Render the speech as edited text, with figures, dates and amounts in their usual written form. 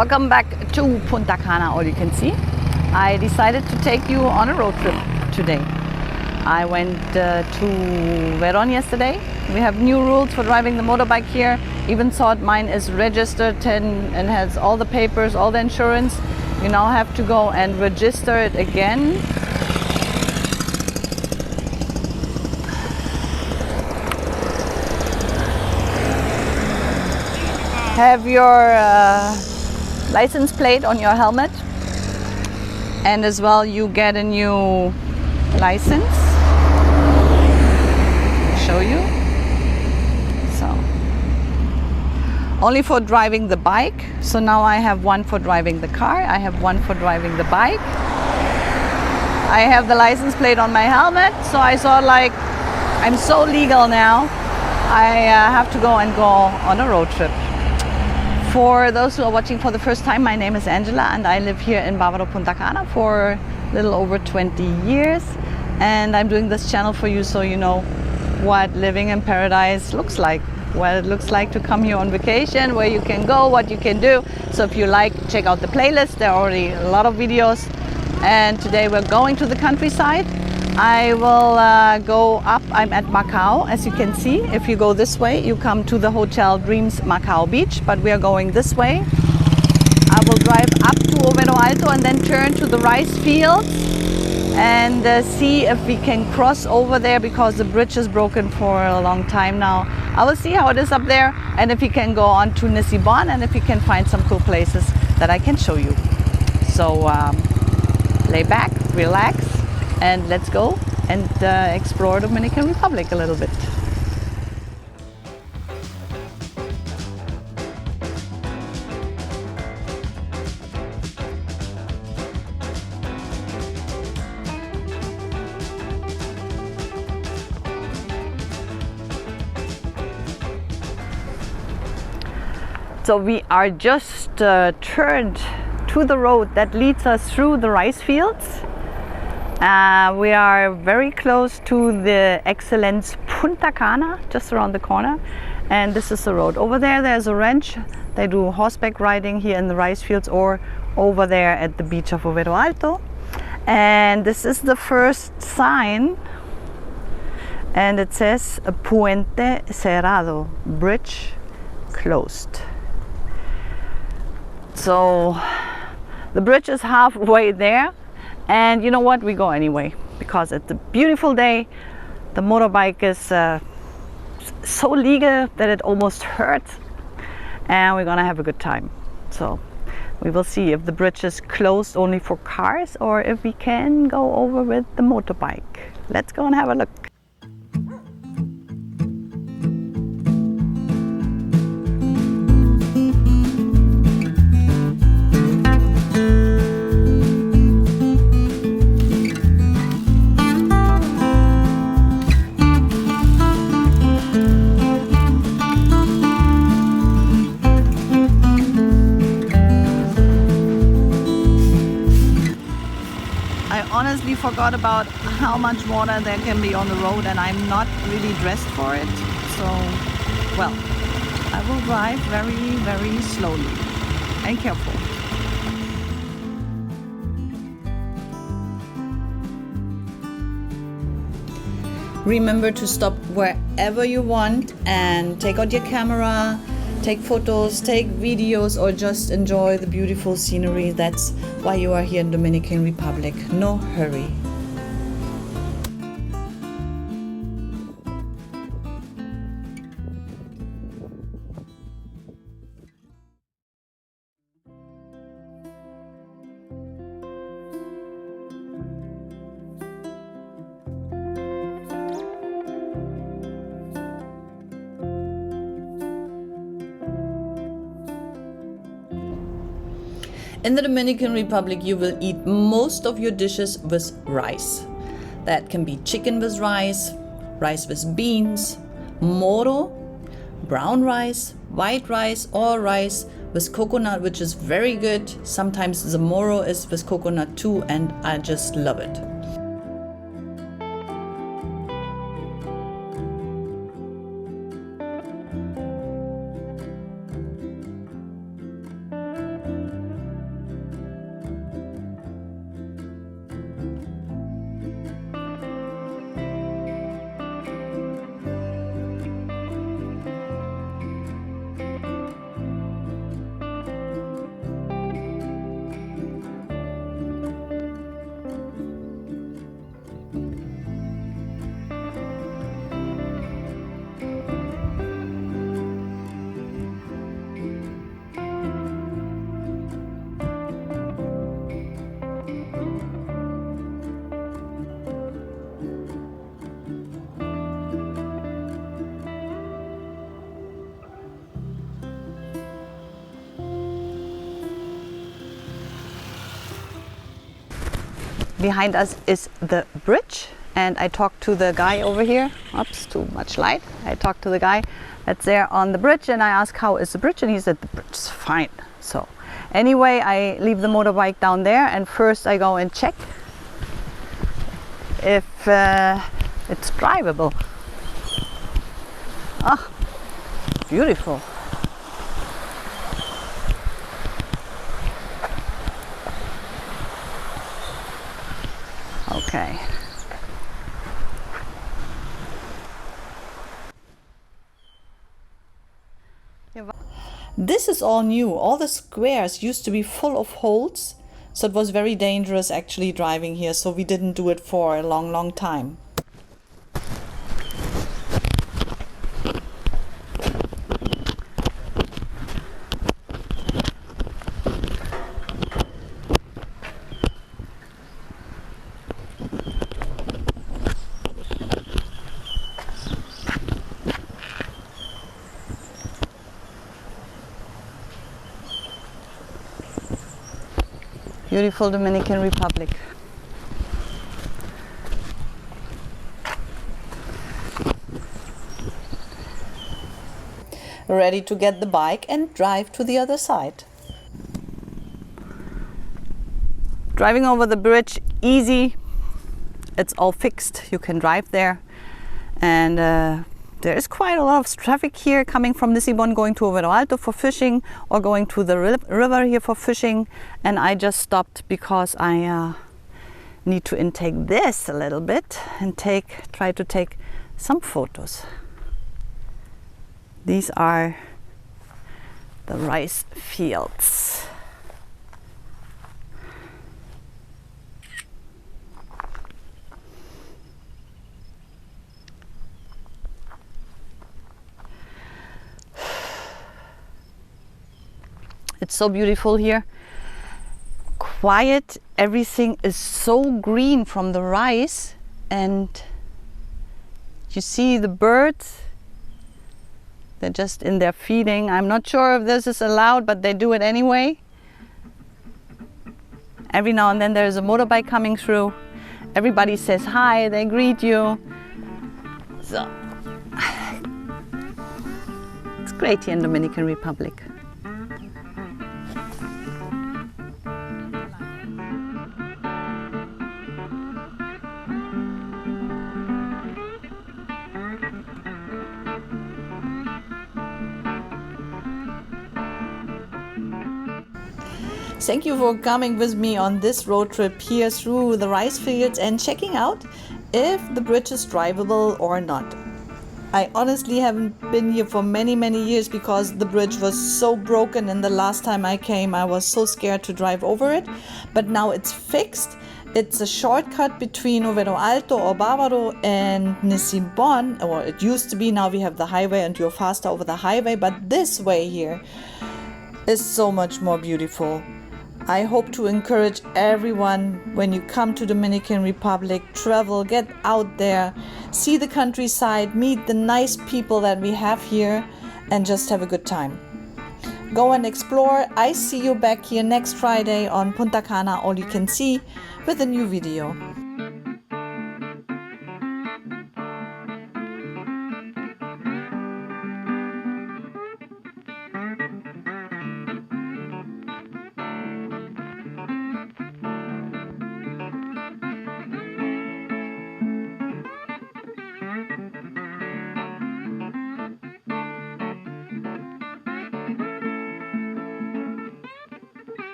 Welcome back to Punta Cana, all you can see. I decided to take you on a road trip today. I went to Verón yesterday. We have new rules for driving the motorbike here. Even thought mine is registered and has all the papers, all the insurance. You now have to go and register it again. Have your license plate on your helmet, and as well you get a new license. I'll show you. So only for driving the bike. So now I have one for driving the car, I have one for driving the bike. I have the license plate on my helmet, so I thought, like, I'm so legal now, I have to go on a road trip. For those who are watching for the first time, my name is Angela and I live here in Bávaro, Punta Cana for a little over 20 years. And I'm doing this channel for you so you know what living in paradise looks like, what it looks like to come here on vacation, where you can go, what you can do. So if you like, check out the playlist. There are already a lot of videos. And today we're going to the countryside. I will go up. I'm at Macau, as you can see. If you go this way, you come to the Hotel Dreams Macau Beach, but we are going this way. I will drive up to Overo Alto and then turn to the rice fields and see if we can cross over there, because the bridge is broken for a long time now. I will see how it is up there and if we can go on to Nisibon and if we can find some cool places that I can show you. So lay back, relax, and let's go and explore Dominican Republic a little bit. So we are just turned to the road that leads us through the rice fields. We are very close to the Excellence Punta Cana, just around the corner, and this is the road. Over there, there's a ranch. They do horseback riding here in the rice fields or over there at the beach of Overo Alto. And this is the first sign, and it says Puente Cerrado, bridge closed. So the bridge is halfway there. And you know what, we go anyway, because it's a beautiful day. The motorbike is so legal that it almost hurts, and we're gonna have a good time. So we will see if the bridge is closed only for cars or if we can go over with the motorbike. Let's go and have a look. Honestly forgot about how much water there can be on the road, and I'm not really dressed for it. So, well, I will drive very, very slowly and careful. Remember to stop wherever you want and take out your camera, take photos, take videos, or just enjoy the beautiful scenery. That's why you are here in Dominican Republic. No hurry. In the Dominican Republic, you will eat most of your dishes with rice. That can be chicken with rice, rice with beans, moro, brown rice, white rice, or rice with coconut, which is very good. Sometimes the moro is with coconut too, and I just love it. behind us is the bridge, and I talked to the guy over here. Oops, too much light. I talked to the guy that's there on the bridge, and I asked how is the bridge, and he said the bridge is fine. So anyway, I leave the motorbike down there, and first I go and check if it's drivable. Ah, beautiful. Okay. This is all new. All the squares used to be full of holes, so it was very dangerous actually driving here, so we didn't do it for a long time. Beautiful Dominican Republic. Ready to get the bike and drive to the other side. Driving over the bridge, easy. It's all fixed. You can drive there. And there is quite a lot of traffic here coming from Lisbon, going to Oviedo Alto for fishing, or going to the river here for fishing. And I just stopped because I need to intake this a little bit and try to take some photos. These are the rice fields. It's so beautiful here. Quiet, everything is so green from the rice, and you see the birds, they're just in there feeding. I'm not sure if this is allowed, but they do it anyway. Every now and then there's a motorbike coming through. Everybody says hi, they greet you. So it's great here in Dominican Republic. Thank you for coming with me on this road trip here through the rice fields and checking out if the bridge is drivable or not. I honestly haven't been here for many years because the bridge was so broken, and the last time I came I was so scared to drive over it. But now it's fixed. It's a shortcut between Oviedo Alto or Bávaro and Lisbon, or it used to be. Now we have the highway and you're faster over the highway, but this way here is so much more beautiful. I hope to encourage everyone, when you come to Dominican Republic, travel, get out there, see the countryside, meet the nice people that we have here, and just have a good time. Go and explore. I see you back here next Friday on Punta Cana, all you can see, with a new video.